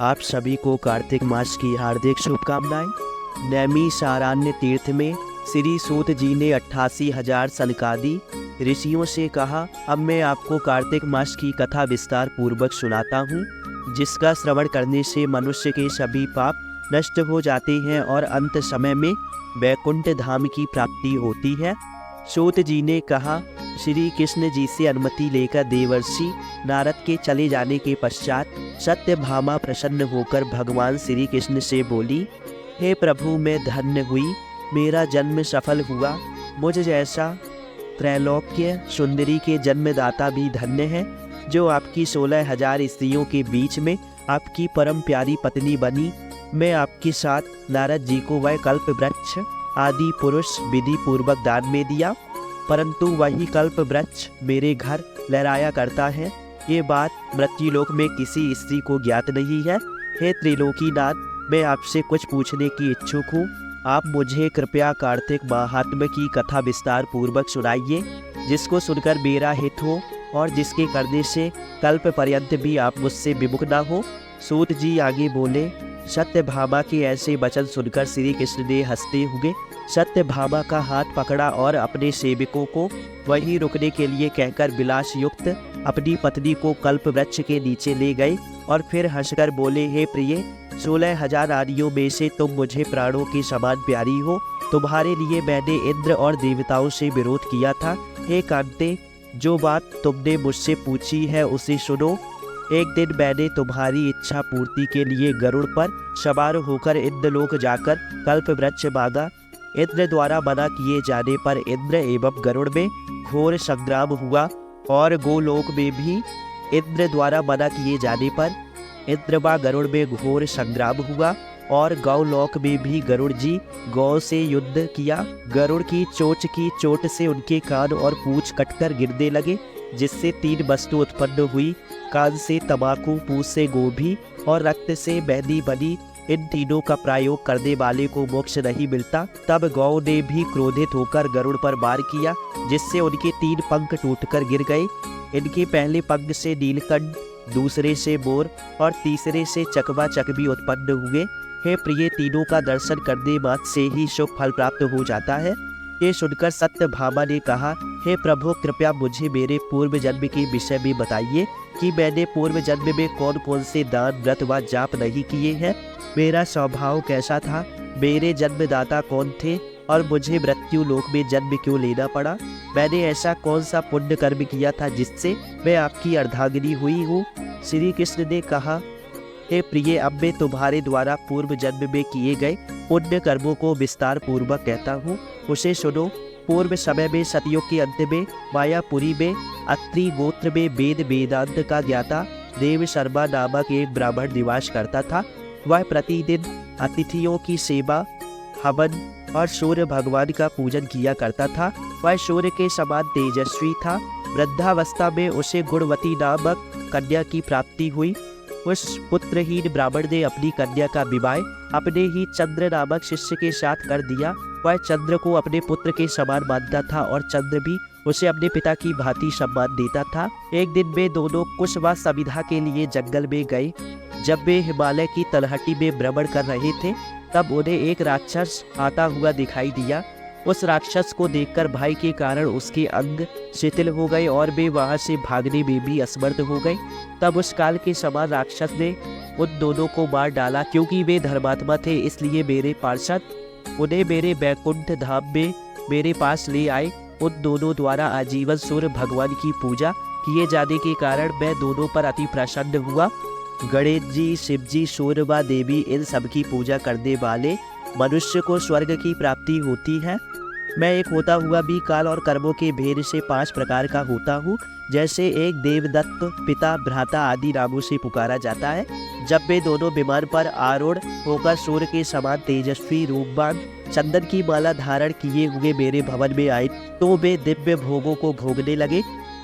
आप सभी को कार्तिक मास की हार्दिक शुभकामनाएं। नैमिषारण्य तीर्थ में श्री सूत जी ने 88,000 सनकादि ऋषियों से कहा, अब मैं आपको कार्तिक मास की कथा विस्तार पूर्वक सुनाता हूँ, जिसका श्रवण करने से मनुष्य के सभी पाप नष्ट हो जाते हैं और अंत समय में वैकुंठ धाम की प्राप्ति होती है। सूत जी ने कहा, श्री कृष्ण जी से अनुमति लेकर देवर्षि नारद के चले जाने के पश्चात सत्यभामा प्रसन्न होकर भगवान श्री कृष्ण से बोली, हे प्रभु, मैं धन्य हुई, मेरा जन्म सफल हुआ। मुझ जैसा त्रैलोक्य सुंदरी के जन्मदाता भी धन्य है, जो आपकी 16,000 स्त्रियों के बीच में आपकी परम प्यारी पत्नी बनी। मैं आपके साथ नारद जी को वह कल्प वृक्ष आदि पुरुष विधि पूर्वक दान में दिया, परंतु वही कल्प वृक्ष मेरे घर लहराया करता है। ये बात मृत्युलोक में किसी स्त्री को ज्ञात नहीं है। हे त्रिलोकीनाथ, मैं आपसे कुछ पूछने की इच्छुक हूँ। आप मुझे कृपया कार्तिक महात्म्य की कथा विस्तार पूर्वक सुनाइए, जिसको सुनकर मेरा हित हो और जिसके करने से कल्प पर्यंत भी आप मुझसे विमुख ना हो। सूत जी आगे बोले, सत्यभामा के ऐसे वचन सुनकर श्री कृष्ण ने हंसते हुए सत्यभामा का हाथ पकड़ा और अपने सेवकों को वहीं रुकने के लिए कहकर विलास युक्त अपनी पत्नी को कल्प वृक्ष के नीचे ले गए और फिर हंसकर बोले, हे प्रिय, 16,000 नारियों में से तुम मुझे प्राणों के समान प्यारी हो। तुम्हारे लिए मैंने इंद्र और देवताओं से विरोध किया था। हे कांते, जो बात तुमने मुझसे पूछी है उसे सुनो। एक दिन मैंने तुम्हारी इच्छा पूर्ति के लिए गरुड़ पर सवार होकर इंद्रलोक जाकर कल्प वृक्ष मांगा। इंद्र द्वारा मना किए जाने पर इंद्र एवं गरुड़ में घोर संग्राम हुआ और गोलोक में भी इंद्र द्वारा मना किए जाने पर इंद्र व गरुड़ में घोर संग्राम हुआ और गौलोक में भी गरुड़ जी गौ से युद्ध किया। गरुड़ की चोट से उनके कान और पूंछ कटकर गिरने लगे, जिससे 3 वस्तु उत्पन्न हुई। कान से तंबाकू, पूंछ से गोभी और रक्त से मेहंदी बनी। इन तीनों का प्रयोग करने वाले को मोक्ष नहीं मिलता। तब गौ ने भी क्रोधित होकर गरुड़ पर वार किया, जिससे उनके 3 पंख टूटकर गिर गए। इनके पहले पंख से नीलकंठ, दूसरे से मोर और तीसरे से चकवा चकवी उत्पन्न हुए। हे प्रिय, तीनों का दर्शन करने मात्र से ही शुभ फल प्राप्त हो जाता है। ये सुनकर सत्यभामा ने कहा, हे प्रभु, कृपया मुझे मेरे पूर्व जन्म के विषय में बताइए कि मैंने पूर्व जन्म में कौन कौन से दान, व्रत व जाप नहीं किए हैं। मेरा स्वभाव कैसा था, मेरे जन्मदाता कौन थे और मुझे मृत्यु लोक में जन्म क्यों लेना पड़ा। मैंने ऐसा कौन सा पुण्य कर्म किया था जिससे मैं आपकी अर्धांगिनी हुई हूँ। श्री कृष्ण ने कहा, हे प्रिय, अब मैं तुम्हारे द्वारा पूर्व जन्म में किए गए पुण्य कर्मों को विस्तार पूर्वक कहता हूँ, उसे सुनो। पूर्व समय में सतयुग के अंत में मायापुरी में अत्रि गोत्र में वेद वेदांत का ज्ञाता देव शर्मा नामक एक ब्राह्मण निवास करता था। वह प्रतिदिन अतिथियों की सेवा, हवन और सूर्य भगवान का पूजन किया करता था। वह सूर्य के समान तेजस्वी था। वृद्धावस्था में उसे गुणवती नामक कन्या की प्राप्ति हुई। उस पुत्रहीन ब्राह्मण ने अपनी कन्या का विवाह अपने ही चंद्र नामक शिष्य के साथ कर दिया। वह चंद्र को अपने पुत्र के समान मानता था और चंद्र भी उसे अपने पिता की भांति सम्मान देता था। एक दिन वे दोनों कुश व सविधा के लिए जंगल में गए। जब वे हिमालय की तलहटी में भ्रमण कर रहे थे, तब उन्हें एक राक्षस आता हुआ दिखाई दिया। उस राक्षस को देखकर भय के कारण उसके अंग शिथिल हो गए और वे वहां से भागने में भी असमर्थ हो गए। तब उस काल के समान राक्षस ने उन दोनों को मार डाला। क्योंकि वे धर्मात्मा थे, इसलिए मेरे पार्षद उन्हें मेरे वैकुंठ धाम में मेरे पास ले आए। उन दोनों द्वारा आजीवन सूर्य भगवान की पूजा किए जाने के कारण मैं दोनों पर अति प्रसन्न हुआ। गणेश जी, शिव जी, सूर्य व देवी, इन सब की पूजा करने वाले मनुष्य को स्वर्ग की प्राप्ति होती है। मैं एक होता हुआ भी काल और कर्मों के भेद से 5 प्रकार का होता हूँ। जैसे एक देवदत्त, पिता, भ्राता आदि नामों से पुकारा जाता है। जब वे दोनों विमान पर आरूढ़ होकर सूर्य के समान तेजस्वी रूपवान चंदन की माला धारण किए हुए मेरे भवन में आए, तो वे दिव्य भोगों को भोगने लगे।